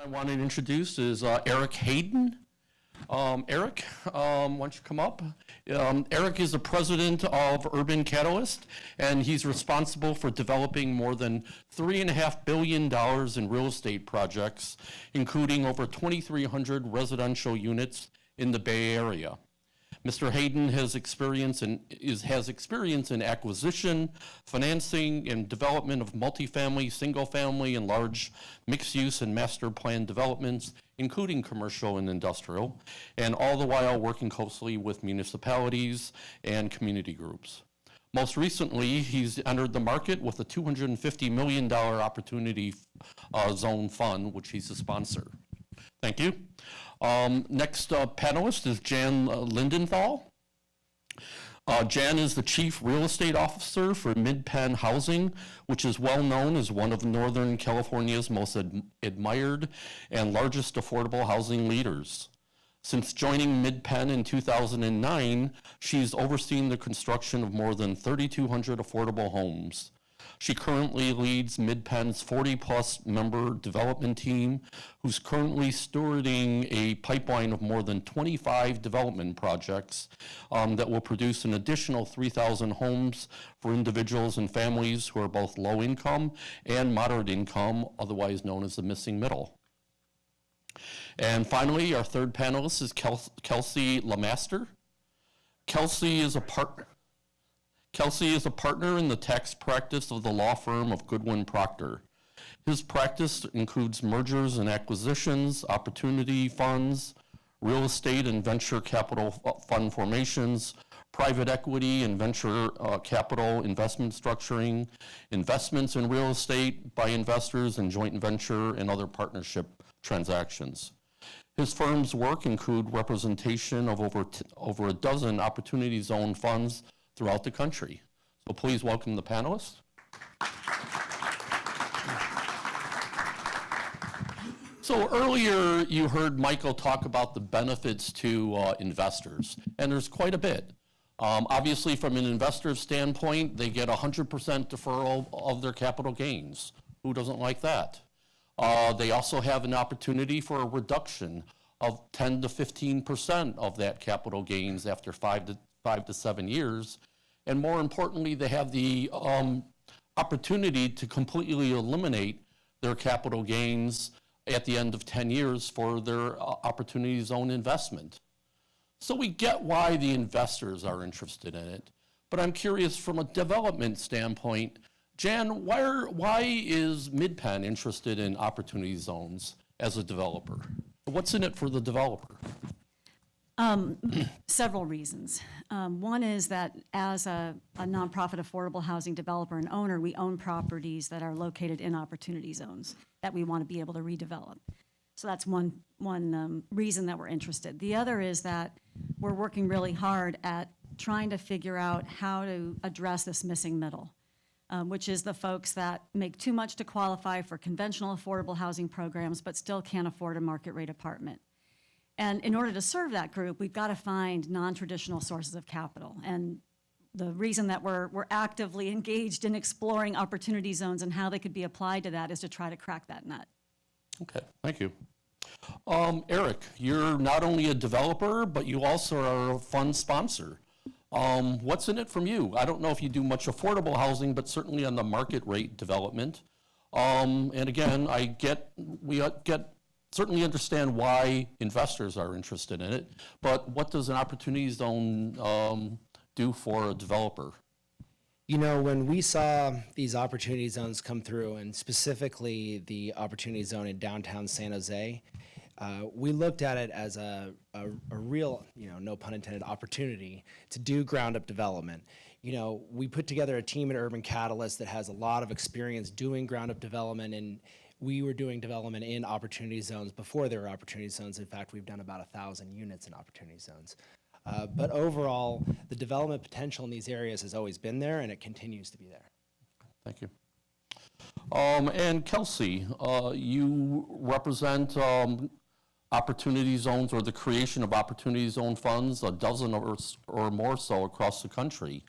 I want to introduce is Erik Hayden. Erik, why don't you come up? Erik is the president of Urban Catalyst, and he's responsible for developing more than $3.5 billion in real estate projects, including over 2,300 residential units in the Bay Area. Mr. Hayden has experience in acquisition, financing, and development of multifamily, single-family, and large mixed-use and master plan developments, including commercial and industrial, and all the while working closely with municipalities and community groups. Most recently, he's entered the market with a $250 million Opportunity Zone Fund, which he's a sponsor. Thank you. Next panelist is Jan Lindenthal. Jan is the Chief Real Estate Officer for Mid-Penn Housing, which is well known as one of Northern California's most admired and largest affordable housing leaders. Since joining Mid-Penn in 2009, she's overseen the construction of more than 3,200 affordable homes. She currently leads Mid-Penn's 40-plus member development team, who's currently stewarding a pipeline of more than 25 development projects that will produce an additional 3,000 homes for individuals and families who are both low income and moderate income, otherwise known as the missing middle. And finally, our third panelist is Kelsey Lamaster. Kelsey is a partner in the tax practice of the law firm of Goodwin Procter. His practice includes mergers and acquisitions, opportunity funds, real estate and venture capital fund formations, private equity and venture capital investment structuring, investments in real estate by investors and joint venture and other partnership transactions. His firm's work include representation of over a dozen Opportunity Zone funds throughout the country. So please welcome the panelists. So earlier you heard Michael talk about the benefits to investors, and there's quite a bit. Obviously from an investor's standpoint, they get 100% deferral of their capital gains. Who doesn't like that? They also have an opportunity for a reduction of 10 to 15% of that capital gains after 5 to 7 years. And more importantly, they have the opportunity to completely eliminate their capital gains at the end of 10 years for their Opportunity Zone investment. So we get why the investors are interested in it, but I'm curious from a development standpoint, Jan, why is Mid-Penn interested in Opportunity Zones as a developer? What's in it for the developer? Several reasons. One is that as a nonprofit affordable housing developer and owner, we own properties that are located in Opportunity Zones that we want to be able to redevelop. So that's one reason that we're interested. The other is that we're working really hard at trying to figure out how to address this missing middle, which is the folks that make too much to qualify for conventional affordable housing programs but still can't afford a market rate apartment. And in order to serve that group, we've got to find non-traditional sources of capital. And the reason that we're actively engaged in exploring Opportunity Zones and how they could be applied to that is to try to crack that nut. Okay, thank you. Erik, you're not only a developer, but you also are a fund sponsor. What's in it from you? I don't know if you do much affordable housing, but certainly on the market rate development. And again, we certainly understand why investors are interested in it, but what does an Opportunity Zone do for a developer? You know, when we saw these Opportunity Zones come through, and specifically the Opportunity Zone in downtown San Jose, we looked at it as a real, no pun intended, opportunity to do ground-up development. You know, we put together a team at Urban Catalyst that has a lot of experience doing ground-up development, and we were doing development in Opportunity Zones before there were Opportunity Zones. In fact, we've done about 1,000 units in Opportunity Zones. But overall, the development potential in these areas has always been there, and it continues to be there. Thank you. And Kelsey, you represent Opportunity Zones, or the creation of Opportunity Zone funds, a dozen or more so across the country.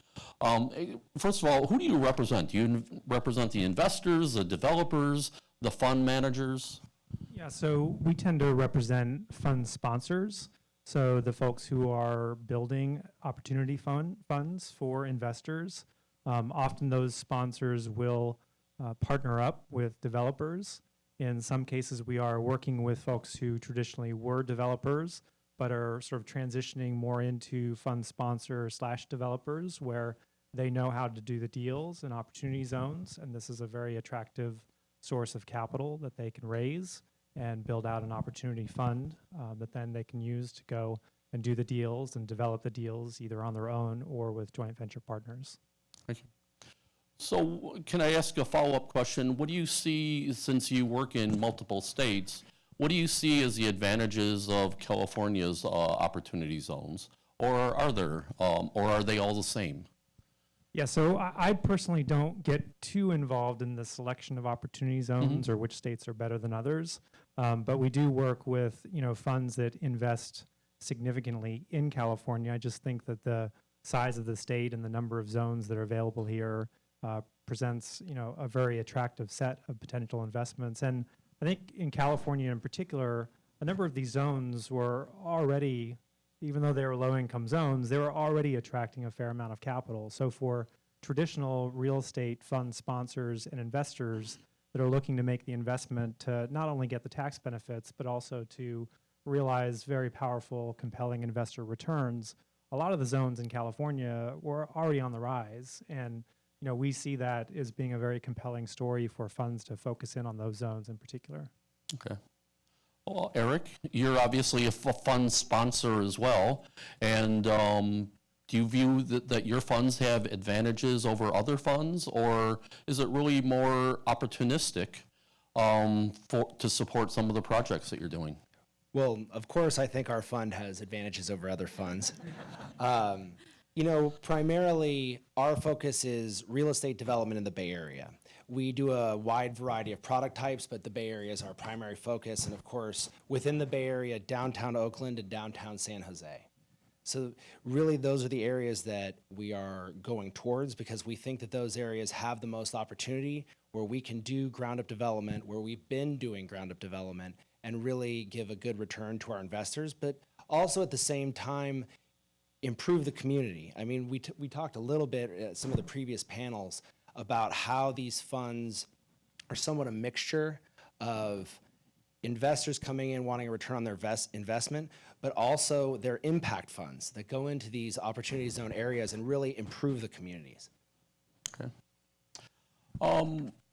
First of all, who do you represent? Do you represent the investors, the developers, the fund managers? Yeah, so we tend to represent fund sponsors. So the folks who are building opportunity funds for investors. Often those sponsors will partner up with developers. In some cases, we are working with folks who traditionally were developers, but are sort of transitioning more into fund sponsor / developers where they know how to do the deals in opportunity zones. And this is a very attractive source of capital that they can raise and build out an opportunity fund that then they can use to go and do the deals and develop the deals either on their own or with joint venture partners. Thank you. So can I ask a follow-up question? What do you see, since you work in multiple states, what do you see as the advantages of California's opportunity zones? Or are there, or are they all the same? Yeah, so I personally don't get too involved in the selection of opportunity zones or which states are better than others. But we do work with, funds that invest significantly in California. I just think that the size of the state and the number of zones that are available here presents, a very attractive set of potential investments. And I think in California in particular, a number of these zones were already, even though they were low-income zones, they were already attracting a fair amount of capital. So for traditional real estate fund sponsors and investors that are looking to make the investment to not only get the tax benefits, but also to realize very powerful, compelling investor returns, a lot of the zones in California were already on the rise. And we see that as being a very compelling story for funds to focus in on those zones in particular. Okay. Well, Erik, you're obviously a fund sponsor as well. And do you view that your funds have advantages over other funds, or is it really more opportunistic to support some of the projects that you're doing? Well, of course, I think our fund has advantages over other funds. Primarily, our focus is real estate development in the Bay Area. We do a wide variety of product types, but the Bay Area is our primary focus. And of course, within the Bay Area, downtown Oakland and downtown San Jose. So really, those are the areas that we are going towards because we think that those areas have the most opportunity where we can do ground-up development, where we've been doing ground-up development, and really give a good return to our investors, but also at the same time, improve the community. I mean, we talked a little bit at some of the previous panels about how these funds are somewhat a mixture of investors coming in wanting a return on their investment, but also their impact funds that go into these opportunity zone areas and really improve the communities. Okay.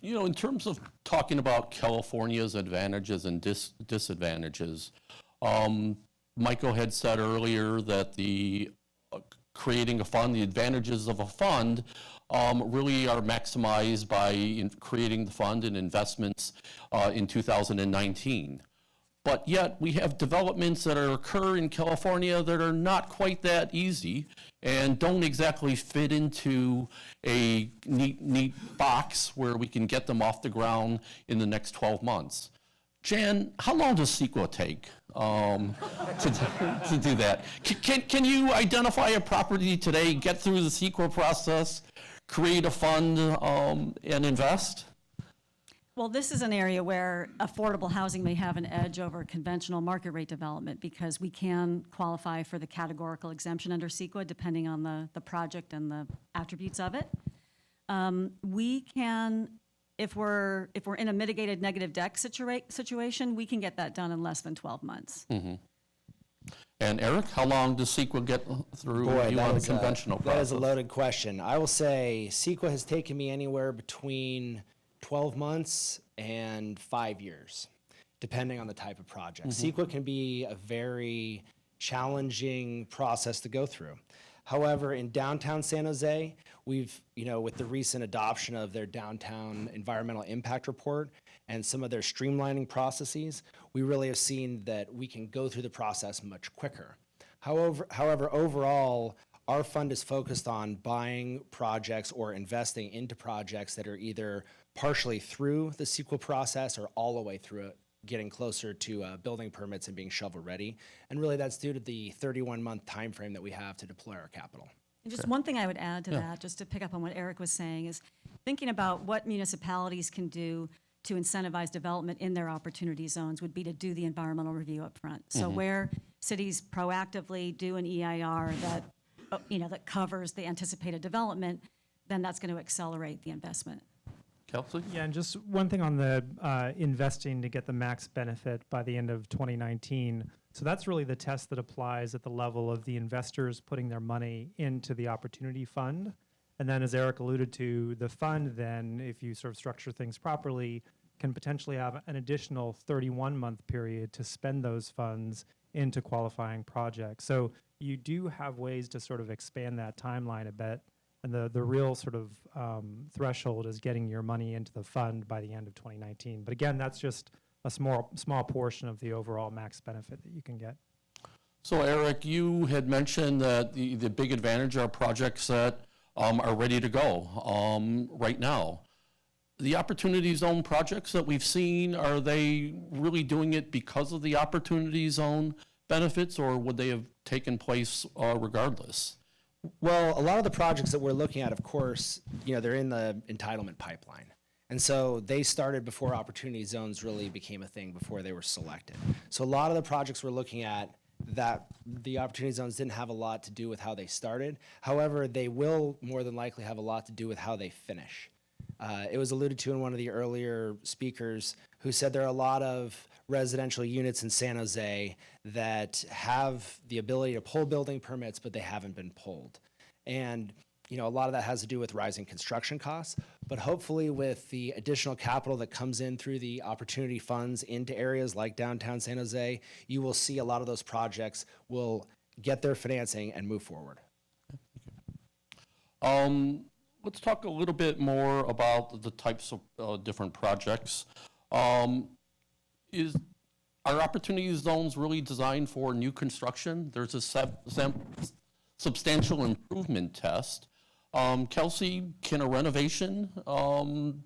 In terms of talking about California's advantages and disadvantages, Michael had said earlier that the creating a fund, the advantages of a fund really are maximized by creating the fund and investments in 2019. But yet we have developments that occur in California that are not quite that easy and don't exactly fit into a neat box where we can get them off the ground in the next 12 months. Jan, how long does CEQA take to do that? Can you identify a property today, get through the CEQA process, create a fund, and invest? Well, this is an area where affordable housing may have an edge over conventional market rate development because we can qualify for the categorical exemption under CEQA depending on the project and the attributes of it. We can, if we're in a mitigated negative deck situation, we can get that done in less than 12 months. Mm-hmm. And Erik, how long does CEQA get through you on the conventional process? That is a loaded question. I will say CEQA has taken me anywhere between 12 months and 5 years, depending on the type of project. CEQA can be a very challenging process to go through. However, in downtown San Jose, we've, with the recent adoption of their downtown environmental impact report and some of their streamlining processes, we really have seen that we can go through the process much quicker. However, overall, our fund is focused on buying projects or investing into projects that are either partially through the CEQA process or all the way through it, getting closer to building permits and being shovel ready. And really that's due to the 31-month time frame that we have to deploy our capital. And just one thing I would add to that, just to pick up on what Erik was saying, is thinking about what municipalities can do to incentivize development in their opportunity zones would be to do the environmental review up front. So where cities proactively do an EIR that, that covers the anticipated development, then that's going to accelerate the investment. Kelsey? Yeah, and just one thing on the investing to get the max benefit by the end of 2019. So that's really the test that applies at the level of the investors putting their money into the opportunity fund. And then as Erik alluded to, the fund then, if you sort of structure things properly, can potentially have an additional 31-month period to spend those funds into qualifying projects. So you do have ways to sort of expand that timeline a bit. And the real sort of threshold is getting your money into the fund by the end of 2019. But again, that's just a small portion of the overall max benefit that you can get. So Erik, you had mentioned that the big advantage are projects that are ready to go right now. The Opportunity Zone projects that we've seen, are they really doing it because of the Opportunity Zone benefits, or would they have taken place regardless? Well, a lot of the projects that we're looking at, of course, they're in the entitlement pipeline. And so they started before opportunity zones really became a thing, before they were selected. So a lot of the projects we're looking at, that the opportunity zones didn't have a lot to do with how they started. However, they will more than likely have a lot to do with how they finish. It was alluded to in one of the earlier speakers who said there are a lot of residential units in San Jose that have the ability to pull building permits, but they haven't been pulled. And a lot of that has to do with rising construction costs, but hopefully with the additional capital that comes in through the opportunity funds into areas like downtown San Jose, you will see a lot of those projects will get their financing and move forward. Let's talk a little bit more about the types of different projects. Are opportunity zones really designed for new construction? There's a substantial improvement test. Kelsey, can a renovation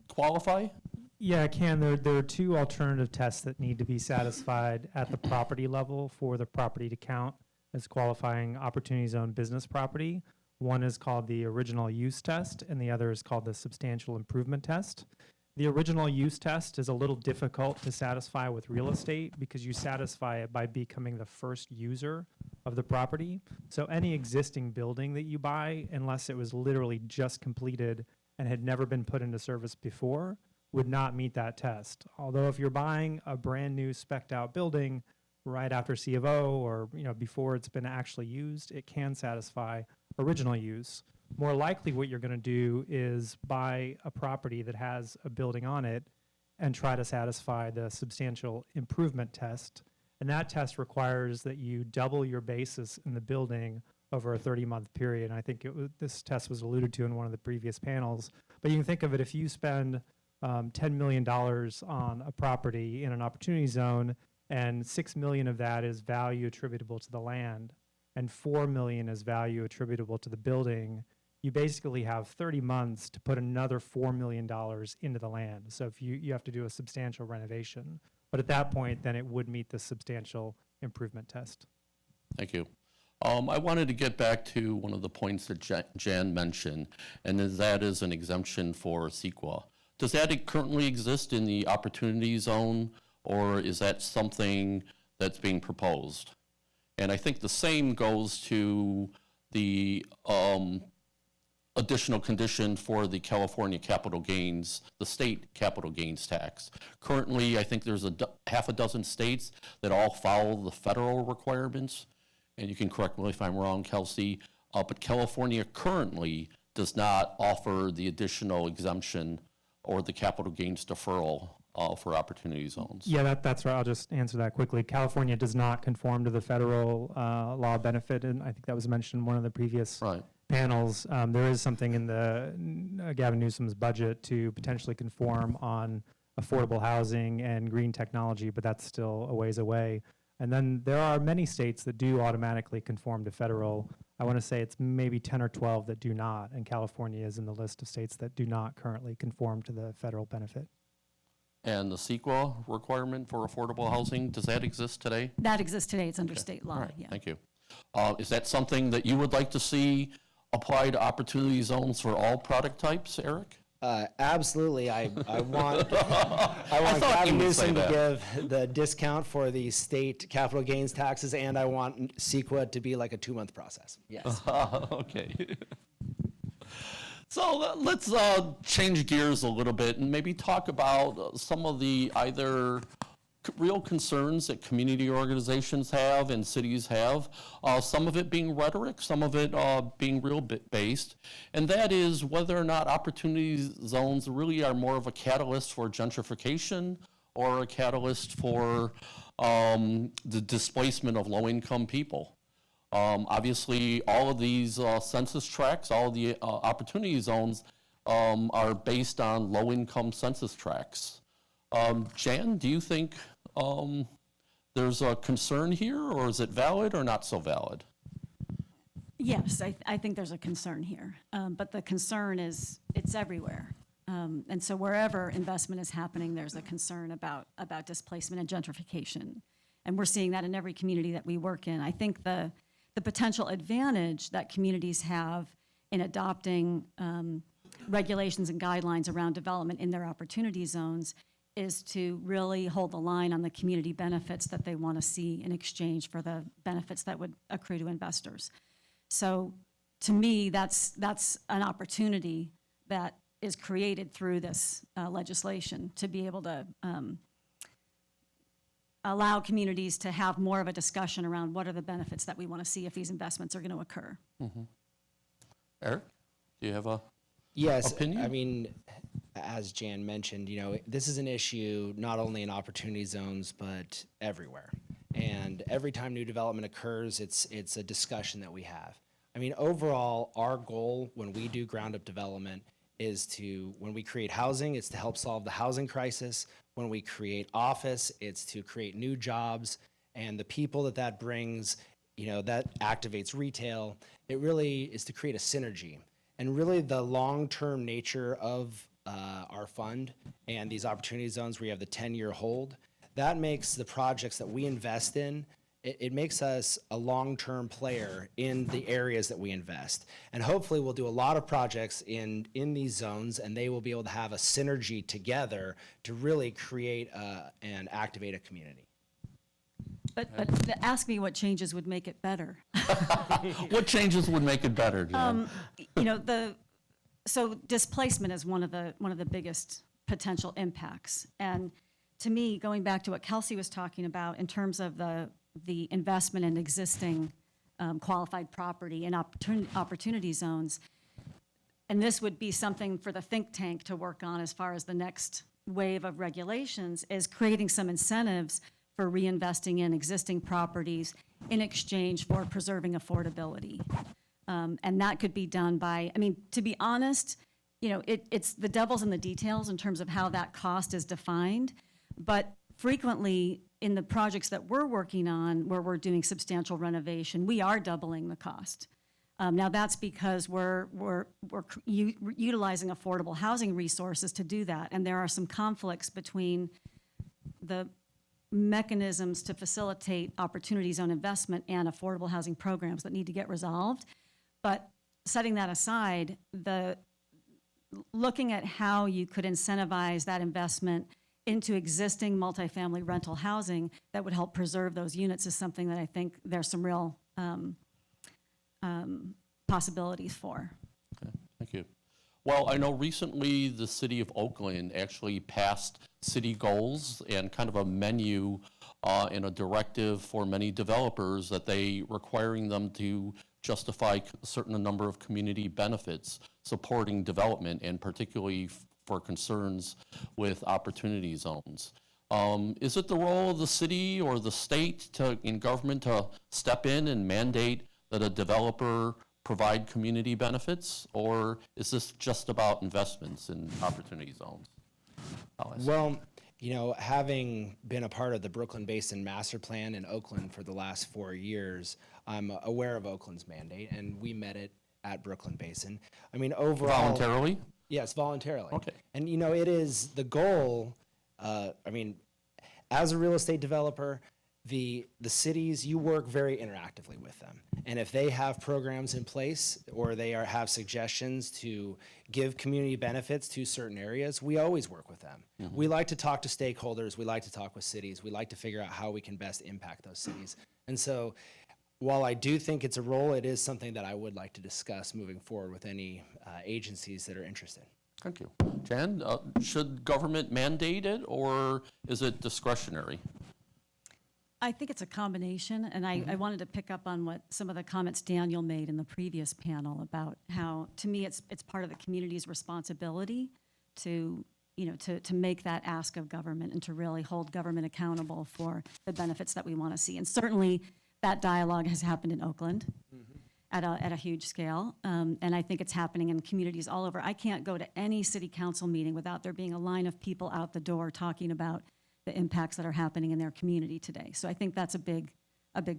qualify? Yeah, it can. There are two alternative tests that need to be satisfied at the property level for the property to count as qualifying opportunity zone business property. One is called the original use test, and the other is called the substantial improvement test. The original use test is a little difficult to satisfy with real estate because you satisfy it by becoming the first user of the property. So any existing building that you buy, unless it was literally just completed and had never been put into service before, would not meet that test. Although if you're buying a brand new spec'd out building right after C of O or before it's been actually used, it can satisfy original use. More likely what you're going to do is buy a property that has a building on it and try to satisfy the substantial improvement test. And that test requires that you double your basis in the building over a 30-month period. And I think this test was alluded to in one of the previous panels. But you can think of it, if you spend $10 million on a property in an opportunity zone, and $6 million of that is value attributable to the land, and $4 million is value attributable to the building, you basically have 30 months to put another $4 million into the land. So if you have to do a substantial renovation. But at that point, then it would meet the substantial improvement test. Thank you. I wanted to get back to one of the points that Jan mentioned, and that is an exemption for CEQA. Does that currently exist in the opportunity zone, or is that something that's being proposed? And I think the same goes to the additional condition for the California capital gains, the state capital gains tax. Currently, I think there's half a dozen states that all follow the federal requirements, and you can correct me if I'm wrong, Kelsey, but California currently does not offer the additional exemption or the capital gains deferral for opportunity zones. Yeah, that's right. I'll just answer that quickly. California does not conform to the federal law benefit, and I think that was mentioned in one of the previous panels. There is something in the Gavin Newsom's budget to potentially conform on affordable housing and green technology, but that's still a ways away. And then there are many states that do automatically conform to federal. I want to say it's maybe 10 or 12 that do not, and California is in the list of states that do not currently conform to the federal benefit. And the CEQA requirement for affordable housing, does that exist today? That exists today. It's under state law. All right, Yeah. thank you. Is that something that you would like to see apply to opportunity zones for all product types, Erik? Absolutely. I want I Gavin thought you would say Newsom to that. give the discount for the state capital gains taxes, and I want CEQA to be like a 2-month process. Yes. Okay. So let's change gears a little bit and maybe talk about some of the either real concerns that community organizations have and cities have, some of it being rhetoric, some of it being real based, and that is whether or not opportunity zones really are more of a catalyst for gentrification or a catalyst for the displacement of low-income people. Obviously, all of these census tracts, all of the opportunity zones are based on low-income census tracts. Jan, do you think there's a concern here, or is it valid or not so valid? Yes, I think there's a concern here, but the concern is it's everywhere. And so wherever investment is happening, there's a concern about displacement and gentrification. And we're seeing that in every community that we work in. I think the potential advantage that communities have in adopting regulations and guidelines around development in their opportunity zones is to really hold the line on the community benefits that they want to see in exchange for the benefits that would accrue to investors. So to me, that's an opportunity that is created through this legislation to be able to allow communities to have more of a discussion around what are the benefits that we want to see if these investments are going to occur. Eric, do you have a Yes. opinion? I mean, as Jan mentioned, this is an issue not only in opportunity zones, but everywhere. And every time new development occurs, it's a discussion that we have. I mean, overall, our goal when we do ground up development is when we create housing, it's to help solve the housing crisis. When we create office, it's to create new jobs, and the people that brings, that activates retail. It really is to create a synergy. And really the long-term nature of our fund and these opportunity zones where you have the 10-year hold, that makes the projects that we invest in, it makes us a long-term player in the areas that we invest. And hopefully we'll do a lot of projects in these zones, and they will be able to have a synergy together to really create and activate a community. But ask me what changes would make it better. What changes would make it better, Jan? So displacement is one of the biggest potential impacts. And to me, going back to what Kelsey was talking about in terms of the investment in existing qualified property and opportunity zones, and this would be something for the think tank to work on as far as the next wave of regulations, is creating some incentives for reinvesting in existing properties in exchange for preserving affordability. And that could be done by, to be honest, it's the devil's in the details in terms of how that cost is defined. But frequently in the projects that we're working on, where we're doing substantial renovation, we are doubling the cost. Now that's because we're utilizing affordable housing resources to do that. And there are some conflicts between the mechanisms to facilitate opportunity zone investment and affordable housing programs that need to get resolved. But setting that aside, looking at how you could incentivize that investment into existing multifamily rental housing that would help preserve those units is something that I think there's some real possibilities for. Okay, thank you. Well, I know recently the city of Oakland actually passed city goals and kind of a menu and a directive for many developers that they requiring them to justify a certain number of community benefits supporting development, and particularly for concerns with opportunity zones. Is it the role of the city or the state in government to step in and mandate that a developer provide community benefits, or is this just about investments in opportunity zones? Well, having been a part of the Brooklyn Basin Master Plan in Oakland for the last 4 years, I'm aware of Oakland's mandate, and we met it at Brooklyn Basin. Overall... Voluntarily? Yes, voluntarily. Okay. And, it is the goal, as a real estate developer, the cities, you work very interactively with them. And if they have programs in place or they have suggestions to give community benefits to certain areas, we always work with them. We like to talk to stakeholders. We like to talk with cities. We like to figure out how we can best impact those cities. And so while I do think it's a role, it is something that I would like to discuss moving forward with any agencies that are interested. Thank you. Jan, should government mandate it, or is it discretionary? I think it's a combination, and I wanted to pick up on what some of the comments Daniel made in the previous panel about how, to me, it's part of the community's responsibility to, to make that ask of government and to really hold government accountable for the benefits that we want to see. And certainly that dialogue has happened in Oakland at a huge scale, and I think it's happening in communities all over. I can't go to any city council meeting without there being a line of people out the door talking about the impacts that are happening in their community today. So I think that's a big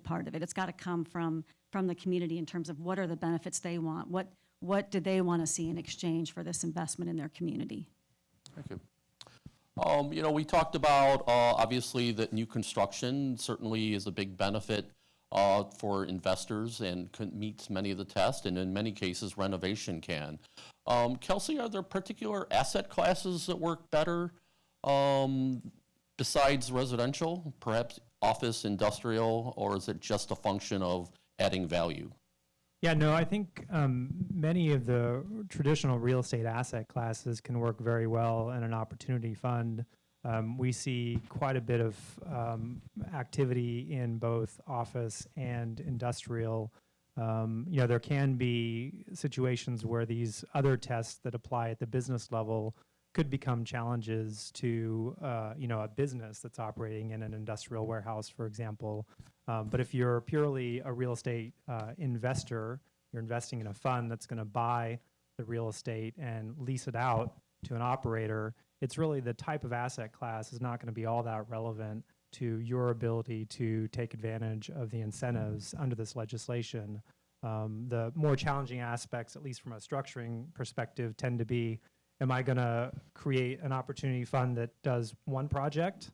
part of it. It's got to come from the community in terms of what are the benefits they want, what do they want to see in exchange for this investment in their community. Thank you. We talked about, obviously, that new construction certainly is a big benefit for investors and meets many of the tests, and in many cases, renovation can. Kelsey, are there particular asset classes that work better besides residential, perhaps office, industrial, or is it just a function of adding value? Yeah, no, I think many of the traditional real estate asset classes can work very well in an opportunity fund. We see quite a bit of activity in both office and industrial. There can be situations where these other tests that apply at the business level could become challenges to a business that's operating in an industrial warehouse, for example. But if you're purely a real estate investor, you're investing in a fund that's going to buy the real estate and lease it out to an operator, it's really the type of asset class is not going to be all that relevant to your ability to take advantage of the incentives under this legislation. The more challenging aspects, at least from a structuring perspective, tend to be, am I going to create an opportunity fund that does one project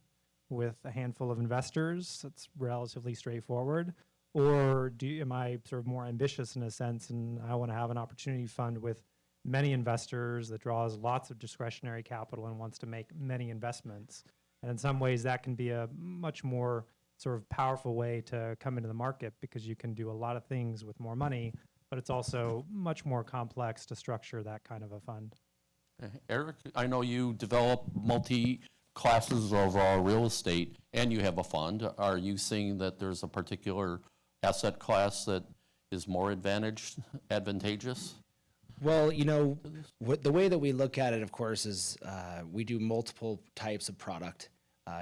with a handful of investors? That's relatively straightforward. Or am I sort of more ambitious in a sense, and I want to have an opportunity fund with many investors that draws lots of discretionary capital and wants to make many investments? And in some ways, that can be a much more sort of powerful way to come into the market because you can do a lot of things with more money, but it's also much more complex to structure that kind of a fund. Erik, I know you develop multi-classes of real estate and you have a fund. Are you seeing that there's a particular asset class that is more advantageous? Well, the way that we look at it, of course, is we do multiple types of product,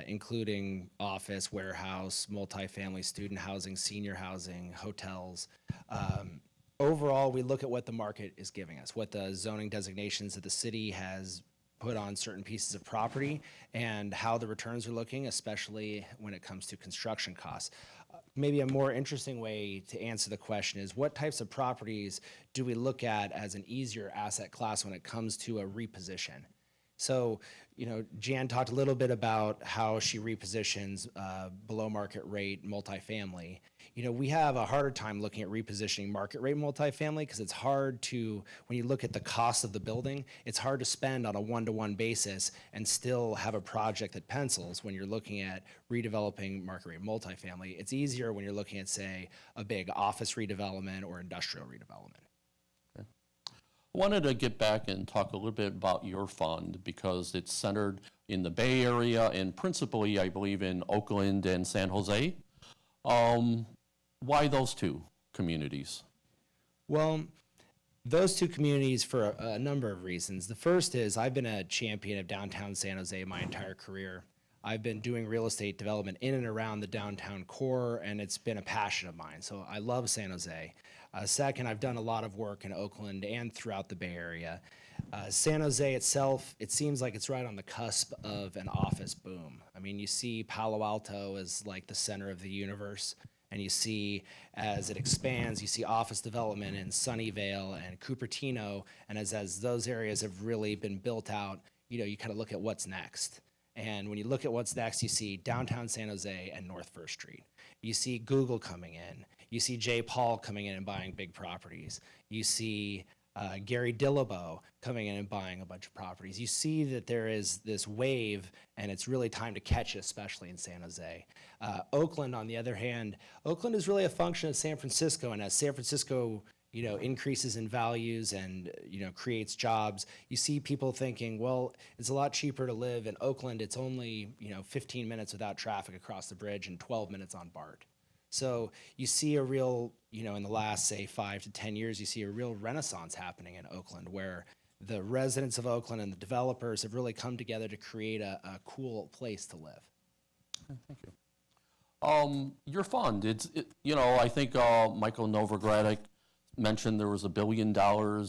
including office, warehouse, multifamily, student housing, senior housing, hotels. Overall, we look at what the market is giving us, what the zoning designations that the city has put on certain pieces of property, and how the returns are looking, especially when it comes to construction costs. Maybe a more interesting way to answer the question is, what types of properties do we look at as an easier asset class when it comes to a reposition? So, Jan talked a little bit about how she repositions below market rate multifamily. We have a harder time looking at repositioning market rate multifamily because it's hard to, when you look at the cost of the building, it's hard to spend on a one-to-one basis and still have a project that pencils when you're looking at redeveloping market rate multifamily. It's easier when you're looking at, say, a big office redevelopment or industrial redevelopment. I wanted to get back and talk a little bit about your fund because it's centered in the Bay Area and principally, I believe, in Oakland and San Jose. Why those two communities? Well, those two communities for a number of reasons. The first is I've been a champion of downtown San Jose my entire career. I've been doing real estate development in and around the downtown core, and it's been a passion of mine. So I love San Jose. Second, I've done a lot of work in Oakland and throughout the Bay Area. San Jose itself, it seems like it's right on the cusp of an office boom. I mean, you see Palo Alto as like the center of the universe, and you see as it expands, you see office development in Sunnyvale and Cupertino, and as those areas have really been built out, you kind of look at what's next. And when you look at what's next, you see downtown San Jose and North First Street. You see Google coming in. You see Jay Paul coming in and buying big properties. You see Gary Dillabo coming in and buying a bunch of properties. You see that there is this wave, and it's really time to catch it, especially in San Jose. Oakland, on the other hand, Oakland is really a function of San Francisco, and as San Francisco increases in values and, creates jobs, you see people thinking, well, it's a lot cheaper to live in Oakland. It's only, 15 minutes without traffic across the bridge and 12 minutes on BART. So you see a real, in the last, say, 5 to 10 years, you see a real renaissance happening in Oakland where the residents of Oakland and the developers have really come together to create a cool place to live. Thank you. Your fund, I think Michael Novogradac mentioned there was $1 billion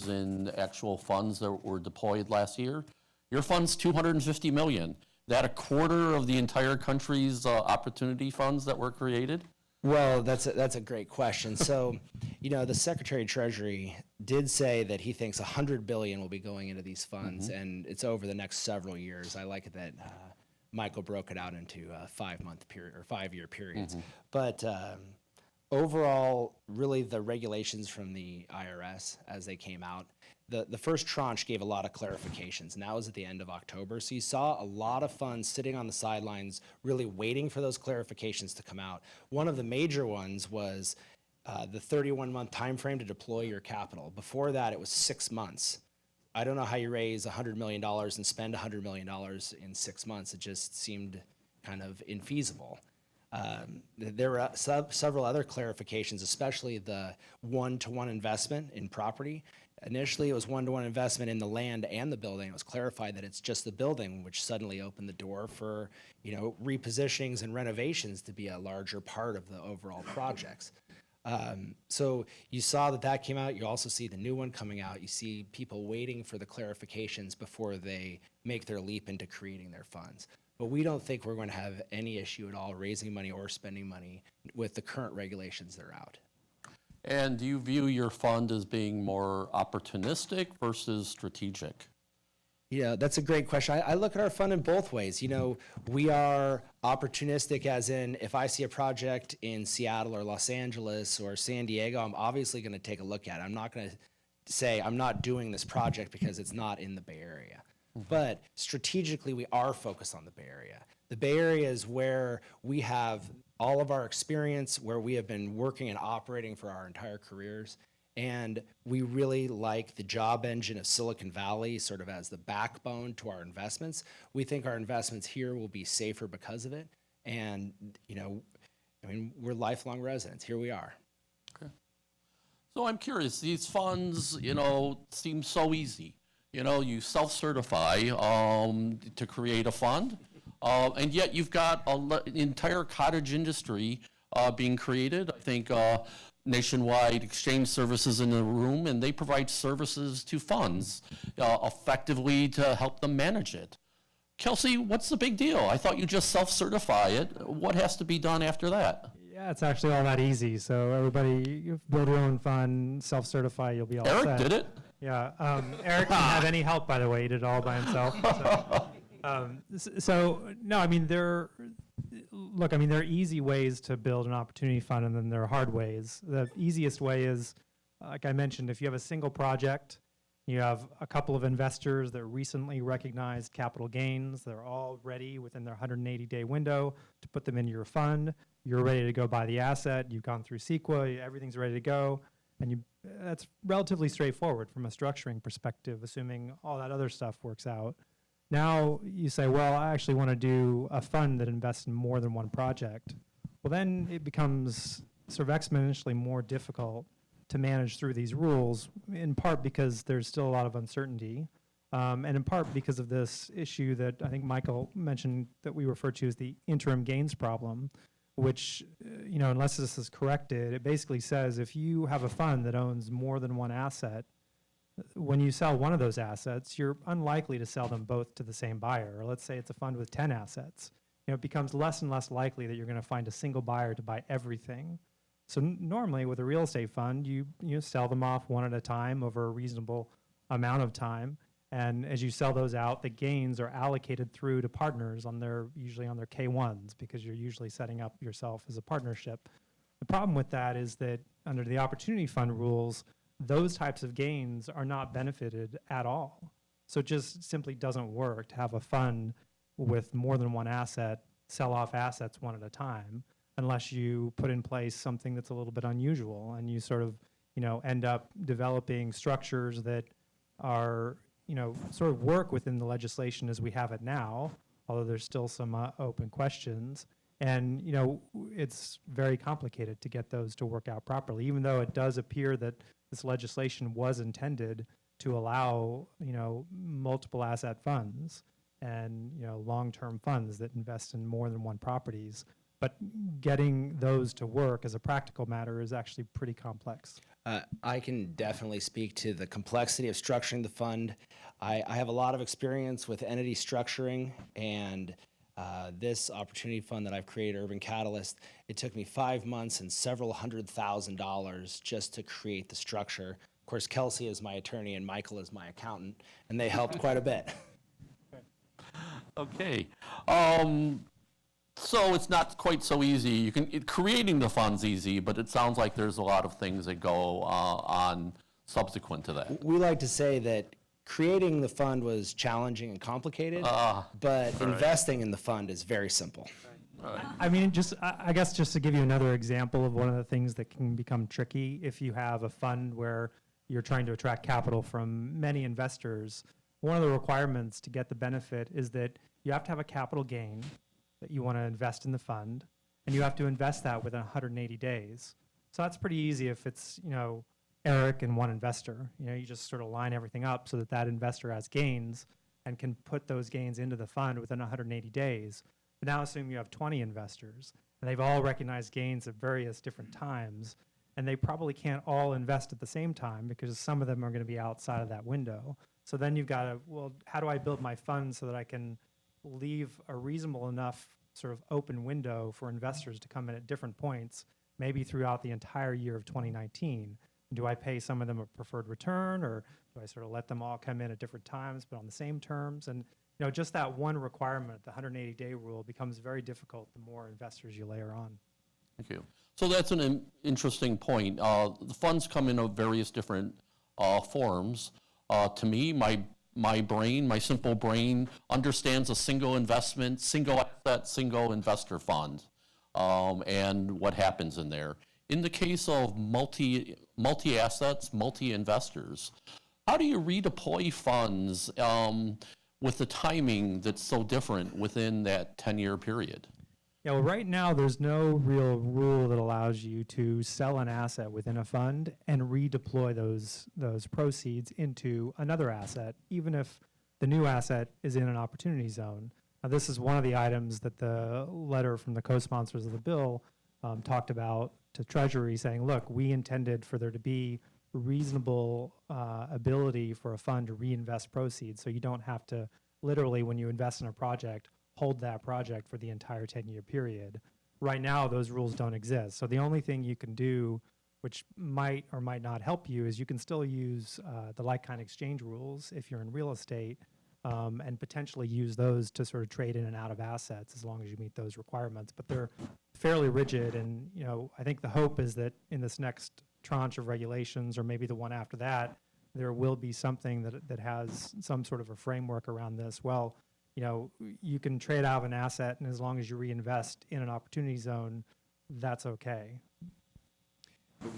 in actual funds that were deployed last year. Your fund's $250 million. That a quarter of the entire country's opportunity funds that were created? Well, that's a great question. So, the Secretary of Treasury did say that he thinks $100 billion will be going into these funds, and it's over the next several years. I like it that Michael broke it out into 5-month period or 5-year periods. But overall, really the regulations from the IRS as they came out, the first tranche gave a lot of clarifications, and that was at the end of October. So you saw a lot of funds sitting on the sidelines really waiting for those clarifications to come out. One of the major ones was the 31-month time frame to deploy your capital. Before that, it was 6 months. I don't know how you raise $100 million and spend $100 million in 6 months. It just seemed kind of infeasible. There were several other clarifications, especially the one-to-one investment in property. Initially, it was one-to-one investment in the land and the building. It was clarified that it's just the building, which suddenly opened the door for, repositionings and renovations to be a larger part of the overall projects. So you saw that came out. You also see the new one coming out. You see people waiting for the clarifications before they make their leap into creating their funds. But we don't think we're going to have any issue at all raising money or spending money with the current regulations that are out. And do you view your fund as being more opportunistic versus strategic? Yeah, that's a great question. I look at our fund in both ways. We are opportunistic as in if I see a project in Seattle or Los Angeles or San Diego, I'm obviously going to take a look at it. I'm not going to say I'm not doing this project because it's not in the Bay Area. But strategically, we are focused on the Bay Area. The Bay Area is where we have all of our experience, where we have been working and operating for our entire careers. And we really like the job engine of Silicon Valley sort of as the backbone to our investments. We think our investments here will be safer because of it. And, we're lifelong residents. Here we are. Okay. So I'm curious, these funds, seem so easy. You self-certify to create a fund, and yet you've got an entire cottage industry being created. I think Nationwide Exchange Services in the room, and they provide services to funds effectively to help them manage it. Kelsey, what's the big deal? I thought you just self-certify it. What has to be done after that? Yeah, it's actually all that easy. So everybody, you build your own fund, self-certify, you'll be all set. Erik did it. Yeah, Erik didn't have any help, by the way. He did it all by himself. So no, there are easy ways to build an opportunity fund, and then there are hard ways. The easiest way is, like I mentioned, if you have a single project, you have a couple of investors that recently recognized capital gains, they're all ready within their 180-day window to put them into your fund. You're ready to go buy the asset. You've gone through CEQA. Everything's ready to go. And that's relatively straightforward from a structuring perspective, assuming all that other stuff works out. Now you say, well, I actually want to do a fund that invests in more than one project. Well, then it becomes sort of exponentially more difficult to manage through these rules, in part because there's still a lot of uncertainty, and in part because of this issue that I think Michael mentioned that we refer to as the interim gains problem, which, unless this is corrected, it basically says if you have a fund that owns more than one asset, when you sell one of those assets, you're unlikely to sell them both to the same buyer. Or let's say it's a fund with 10 assets. It becomes less and less likely that you're going to find a single buyer to buy everything. So normally with a real estate fund, you sell them off one at a time over a reasonable amount of time. And as you sell those out, the gains are allocated through to partners usually on their K1s, because you're usually setting up yourself as a partnership. The problem with that is that under the Opportunity Fund rules, those types of gains are not benefited at all. So it just simply doesn't work to have a fund with more than one asset sell off assets one at a time, unless you put in place something that's a little bit unusual and you sort of, end up developing structures that are, sort of work within the legislation as we have it now, although there's still some open questions. And, it's very complicated to get those to work out properly, even though it does appear that this legislation was intended to allow, multiple asset funds and, long-term funds that invest in more than one properties. But getting those to work as a practical matter is actually pretty complex. I can definitely speak to the complexity of structuring the fund. I have a lot of experience with entity structuring, and this opportunity fund that I've created, Urban Catalyst, it took me 5 months and several $100,000 just to create the structure. Of course, Kelsey is my attorney and Michael is my accountant, and they helped quite a bit. Okay. So it's not quite so easy. Creating the fund's easy, but it sounds like there's a lot of things that go on subsequent to that. We like to say that creating the fund was challenging and complicated, but investing in the fund is very simple. I mean, I guess just to give you another example of one of the things that can become tricky if you have a fund where you're trying to attract capital from many investors. One of the requirements to get the benefit is that you have to have a capital gain that you want to invest in the fund, and you have to invest that within 180 days. So that's pretty easy if it's, Erik and one investor. You just sort of line everything up so that that investor has gains and can put those gains into the fund within 180 days. But now assume you have 20 investors, and they've all recognized gains at various different times, and they probably can't all invest at the same time because some of them are going to be outside of that window. So then you've got to, well, how do I build my fund so that I can leave a reasonable enough sort of open window for investors to come in at different points, maybe throughout the entire year of 2019? Do I pay some of them a preferred return, or do I sort of let them all come in at different times but on the same terms? And just that one requirement, the 180-day rule, becomes very difficult the more investors you layer on. Thank you. So that's an interesting point. The funds come in various different forms. To me, my brain, my simple brain, understands a single investment, single asset, single investor fund, and what happens in there. In the case of multi-assets, multi-investors, how do you redeploy funds with the timing that's so different within that 10-year period? Yeah, well, right now there's no real rule that allows you to sell an asset within a fund and redeploy those proceeds into another asset, even if the new asset is in an opportunity zone. Now, this is one of the items that the letter from the co-sponsors of the bill talked about to Treasury, saying, look, we intended for there to be reasonable ability for a fund to reinvest proceeds, so you don't have to literally, when you invest in a project, hold that project for the entire 10-year period. Right now, those rules don't exist. So the only thing you can do, which might or might not help you, is you can still use the like-kind exchange rules if you're in real estate, and potentially use those to sort of trade in and out of assets as long as you meet those requirements. But they're fairly rigid, and I think the hope is that in this next tranche of regulations, or maybe the one after that, there will be something that has some sort of a framework around this. Well, you can trade out of an asset, and as long as you reinvest in an opportunity zone, that's okay.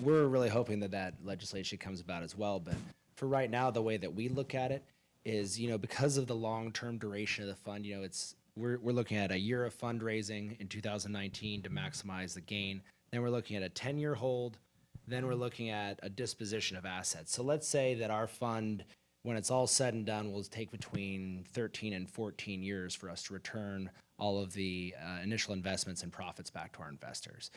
We're really hoping that legislation comes about as well. But for right now, the way that we look at it is, because of the long-term duration of the fund, we're looking at a year of fundraising in 2019 to maximize the gain. Then we're looking at a 10-year hold. Then we're looking at a disposition of assets. So let's say that our fund, when it's all said and done, will take between 13 and 14 years for us to return all of the initial investments and profits back to our investors.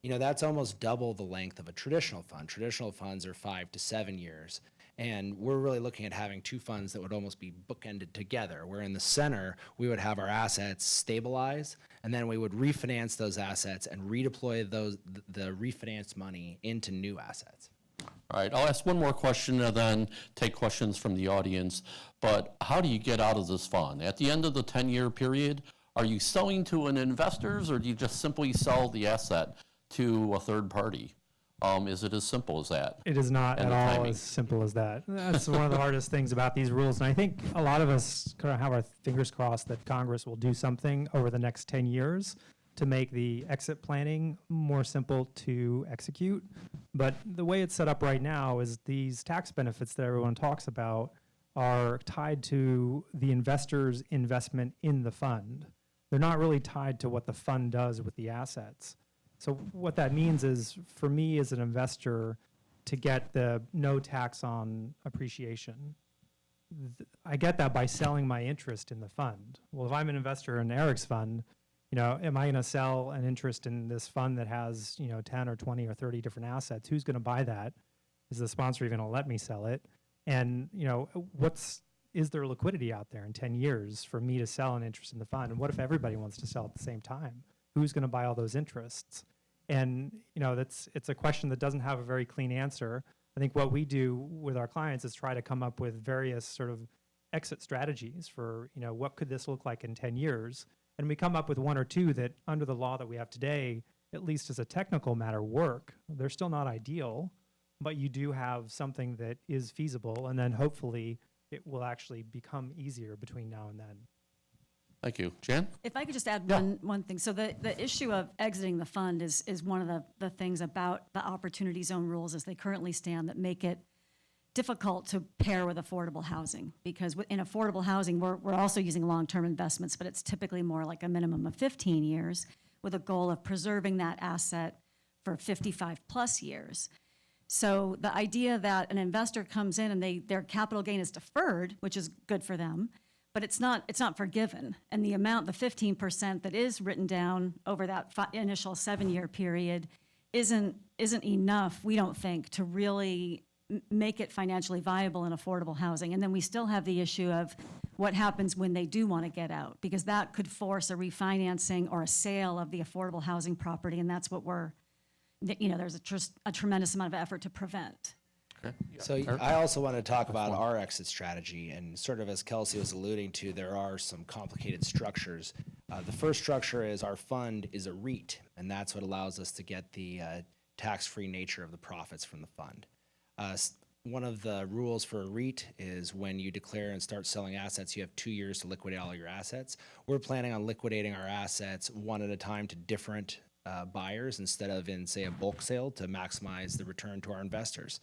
That's almost double the length of a traditional fund. Traditional funds are 5 to 7 years. And we're really looking at having two funds that would almost be bookended together, where in the center, we would have our assets stabilize, and then we would refinance those assets and redeploy the refinanced money into new assets. All right, I'll ask one more question and then take questions from the audience. But how do you get out of this fund? At the end of the 10-year period, are you selling to an investors, or do you just simply sell the asset to a third party? Is it as simple as that? It is not And at the all timing. as simple as that. That's one of the hardest things about these rules. And I think a lot of us kind of have our fingers crossed that Congress will do something over the next 10 years to make the exit planning more simple to execute. But the way it's set up right now is these tax benefits that everyone talks about are tied to the investor's investment in the fund. They're not really tied to what the fund does with the assets. So what that means is, for me as an investor, to get the no tax on appreciation, I get that by selling my interest in the fund. Well, if I'm an investor in Eric's fund, am I going to sell an interest in this fund that has, 10 or 20 or 30 different assets? Who's going to buy that? Is the sponsor even going to let me sell it? And, is there liquidity out there in 10 years for me to sell an interest in the fund? And what if everybody wants to sell at the same time? Who's going to buy all those interests? And, it's a question that doesn't have a very clean answer. I think what we do with our clients is try to come up with various sort of exit strategies for, what could this look like in 10 years? And we come up with one or two that, under the law that we have today, at least as a technical matter, work. They're still not ideal, but you do have something that is feasible, and then hopefully it will actually become easier between now and then. Thank you. Jan? If I could just add Yeah. one thing. So the issue of exiting the fund is one of the things about the opportunity zone rules as they currently stand that make it difficult to pair with affordable housing. Because in affordable housing, we're also using long-term investments, but it's typically more like a minimum of 15 years with a goal of preserving that asset for 55 plus years. So the idea that an investor comes in and their capital gain is deferred, which is good for them, but it's not forgiven. And the 15% that is written down over that initial 7-year period isn't enough, we don't think, to really make it financially viable in affordable housing. And then we still have the issue of what happens when they do want to get out, because that could force a refinancing or a sale of the affordable housing property, and that's what there's a tremendous amount of effort to prevent. Okay. Yeah. So Eric? I also want to talk about our exit strategy, and sort of as Kelsey was alluding to, there are some complicated structures. The first structure is our fund is a REIT, and that's what allows us to get the tax-free nature of the profits from the fund. One of the rules for a REIT is when you declare and start selling assets, you have 2 years to liquidate all your assets. We're planning on liquidating our assets one at a time to different buyers instead of in, say, a bulk sale to maximize the return to our investors.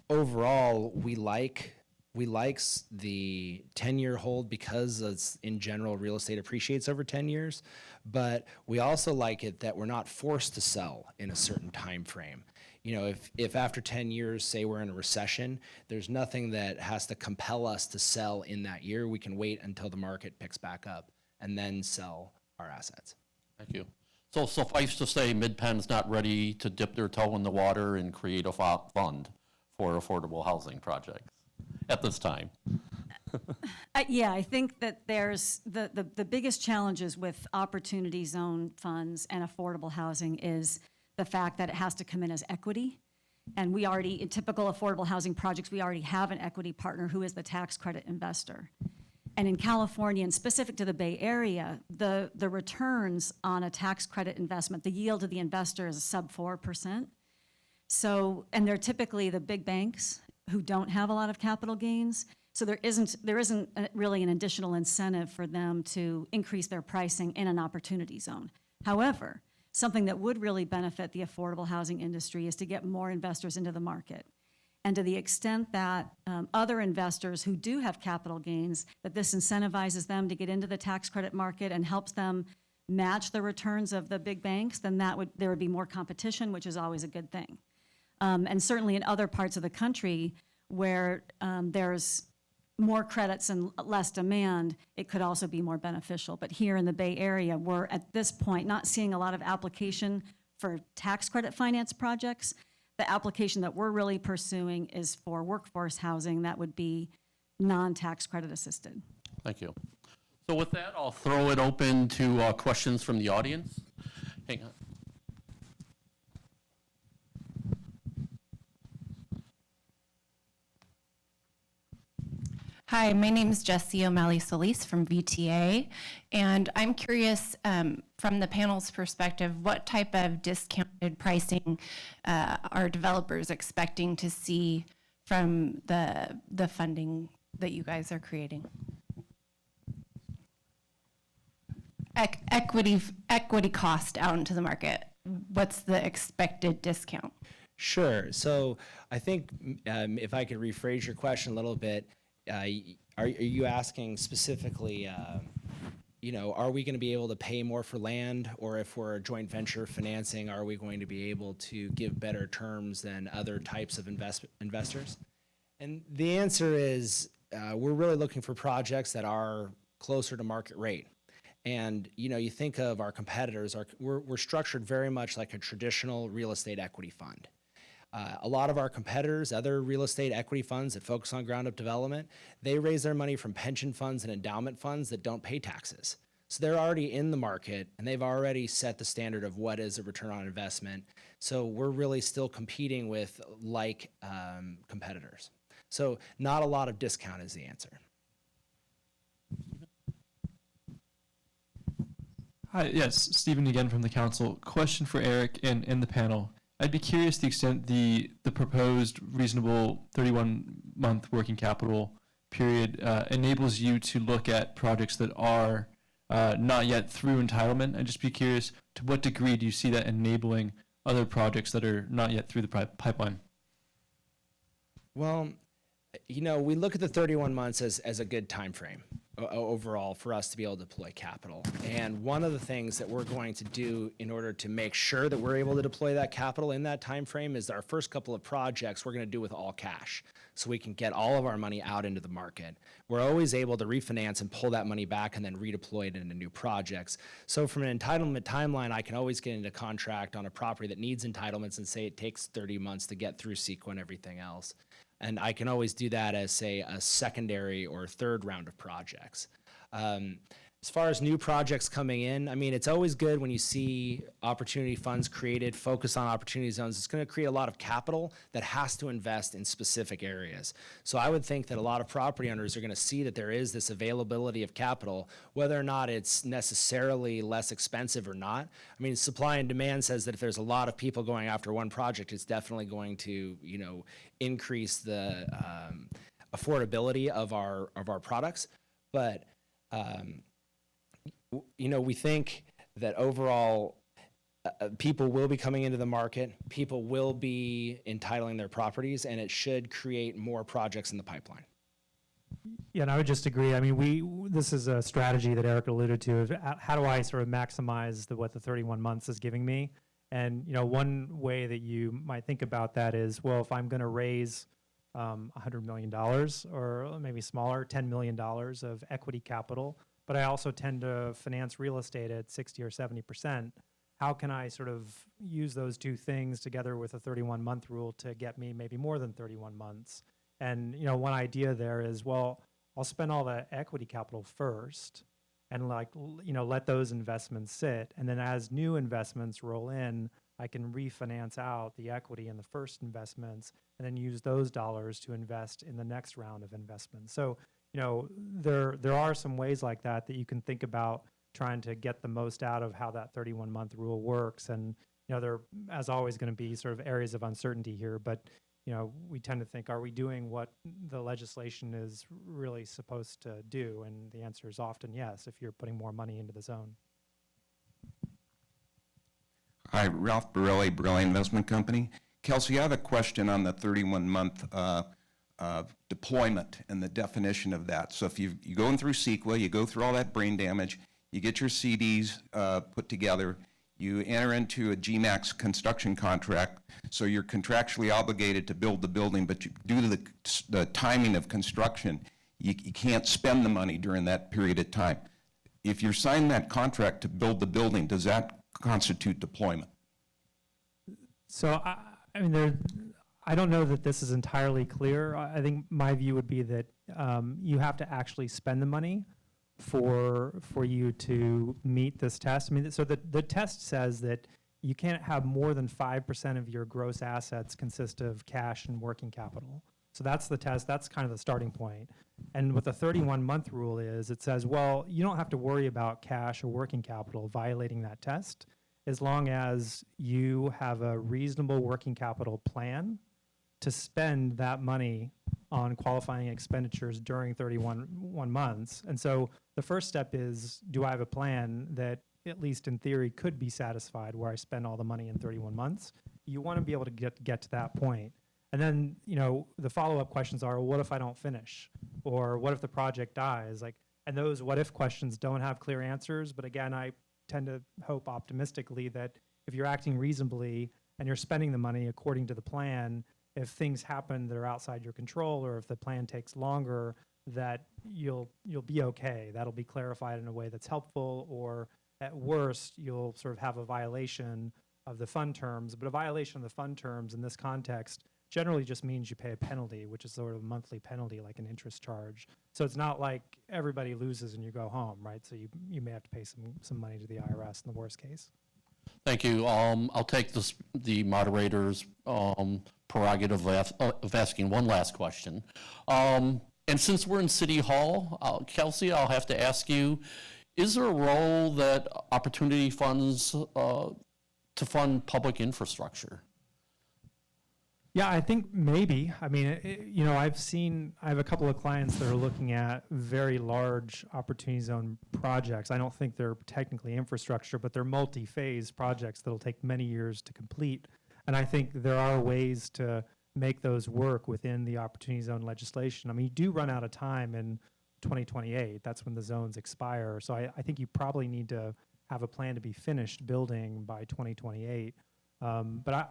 Overall, we like the 10-year hold because it's, in general, real estate appreciates over 10 years, but we also like it that we're not forced to sell in a certain time frame. If after 10 years, say we're in a recession, there's nothing that has to compel us to sell in that year. We can wait until the market picks back up and then sell our assets. Thank you. So suffice to say, MidPenn's not ready to dip their toe in the water and create a fund for affordable housing projects at this time. I think that there's the biggest challenges with opportunity zone funds and affordable housing is the fact that it has to come in as equity. And in typical affordable housing projects, we already have an equity partner who is the tax credit investor. And in California, and specific to the Bay Area, the returns on a tax credit investment, the yield to the investor is sub 4%. So, and they're typically the big banks who don't have a lot of capital gains. So there isn't really an additional incentive for them to increase their pricing in an opportunity zone. However, something that would really benefit the affordable housing industry is to get more investors into the market. And to the extent that other investors who do have capital gains, that this incentivizes them to get into the tax credit market and helps them match the returns of the big banks, then there would be more competition, which is always a good thing. And certainly in other parts of the country where there's more credits and less demand, it could also be more beneficial. But here in the Bay Area, we're at this point not seeing a lot of application for tax credit finance projects. The application that we're really pursuing is for workforce housing that would be non-tax credit assisted. Thank you. So with that, I'll throw it open to questions from the audience. Hang on. Hi, my name is Jessie O'Malley Solis from VTA, and I'm curious from the panel's perspective, what type of discounted pricing are developers expecting to see from the funding that you guys are creating? Equity cost out into the market. What's the expected discount? Sure. So I think if I could rephrase your question a little bit, are you asking specifically, are we going to be able to pay more for land, or if we're a joint venture financing, are we going to be able to give better terms than other types of investors? And the answer is we're really looking for projects that are closer to market rate. And, you think of our competitors, we're structured very much like a traditional real estate equity fund. A lot of our competitors, other real estate equity funds that focus on ground-up development, they raise their money from pension funds and endowment funds that don't pay taxes. So they're already in the market, and they've already set the standard of what is a return on investment. So we're really still competing with competitors. So not a lot of discount is the answer. Hi, yes, Stephen again from the council. Question for Eric and the panel. I'd be curious the extent the proposed reasonable 31-month working capital period enables you to look at projects that are not yet through entitlement. I'd just be curious, to what degree do you see that enabling other projects that are not yet through the pipeline? Well, we look at the 31 months as a good time frame overall for us to be able to deploy capital. And one of the things that we're going to do in order to make sure that we're able to deploy that capital in that time frame is our first couple of projects we're going to do with all cash, so we can get all of our money out into the market. We're always able to refinance and pull that money back and then redeploy it into new projects. So from an entitlement timeline, I can always get into contract on a property that needs entitlements and say it takes 30 months to get through CEQA and everything else. And I can always do that as, say, a secondary or third round of projects. As far as new projects coming in, it's always good when you see opportunity funds created, focus on opportunity zones. It's going to create a lot of capital that has to invest in specific areas. So I would think that a lot of property owners are going to see that there is this availability of capital, whether or not it's necessarily less expensive or not. Supply and demand says that if there's a lot of people going after one project, it's definitely going to, increase the affordability of our products. But we think that overall people will be coming into the market, people will be entitling their properties, and it should create more projects in the pipeline. Yeah, and I would just agree. This is a strategy that Erik alluded to of how do I sort of maximize what the 31 months is giving me? And, one way that you might think about that is, well, if I'm going to raise $100 million or maybe smaller, $10 million of equity capital, but I also tend to finance real estate at 60 or 70%. How can I sort of use those two things together with a 31-month rule to get me maybe more than 31 months? And, one idea there is, well, I'll spend all the equity capital first and let those investments sit. And then as new investments roll in, I can refinance out the equity in the first investments and then use those dollars to invest in the next round of investments. So, there are some ways like that you can think about trying to get the most out of how that 31-month rule works. And, there are, as always, going to be sort of areas of uncertainty here, but, we tend to think, are we doing what the legislation is really supposed to do? And the answer is often yes, if you're putting more money into the zone. Hi, Ralph Borelli, Borelli Investment Company. Kelsey, I have a question on the 31-month deployment and the definition of that. So if you're going through CEQA, you go through all that brain damage, you get your CDs put together, you enter into a GMAX construction contract, so you're contractually obligated to build the building, but due to the timing of construction, you can't spend the money during that period of time. If you're signing that contract to build the building, does that constitute deployment? So, I don't know that this is entirely clear. I think my view would be that you have to actually spend the money for you to meet this test. So the test says that you can't have more than 5% of your gross assets consist of cash and working capital. So that's the test. That's kind of the starting point. And what the 31-month rule is, it says, well, you don't have to worry about cash or working capital violating that test as long as you have a reasonable working capital plan to spend that money on qualifying expenditures during 31 months. And so the first step is, do I have a plan that, at least in theory, could be satisfied where I spend all the money in 31 months? You want to be able to get to that point. And then, the follow-up questions are, well, what if I don't finish? Or what if the project dies? And those what if questions don't have clear answers. But again, I tend to hope optimistically that if you're acting reasonably and you're spending the money according to the plan, if things happen that are outside your control, or if the plan takes longer, that you'll be okay. That'll be clarified in a way that's helpful, or at worst, you'll sort of have a violation of the fund terms. But a violation of the fund terms in this context generally just means you pay a penalty, which is sort of a monthly penalty, like an interest charge. So it's not like everybody loses and you go home, right? So you may have to pay some money to the IRS in the worst case. Thank you. I'll take the moderator's prerogative of asking one last question. And since we're in City Hall, Kelsey, I'll have to ask you, is there a role that opportunity funds to fund public infrastructure? Yeah, I think maybe. I mean, I have a couple of clients that are looking at very large opportunity zone projects. I don't think they're technically infrastructure, but they're multi-phase projects that'll take many years to complete. And I think there are ways to make those work within the opportunity zone legislation. I mean, you do run out of time in 2028. That's when the zones expire. So I think you probably need to have a plan to be finished building by 2028. But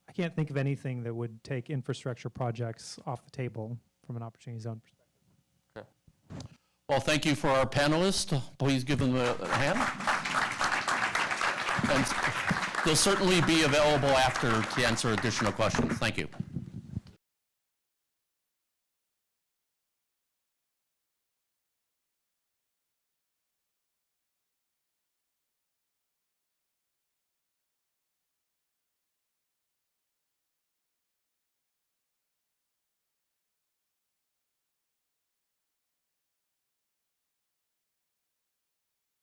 I can't think of anything that would take infrastructure projects off the table from an opportunity zone perspective. Okay. Well, thank you for our panelists. Please give them a hand. And they'll certainly be available after to answer additional questions. Thank you.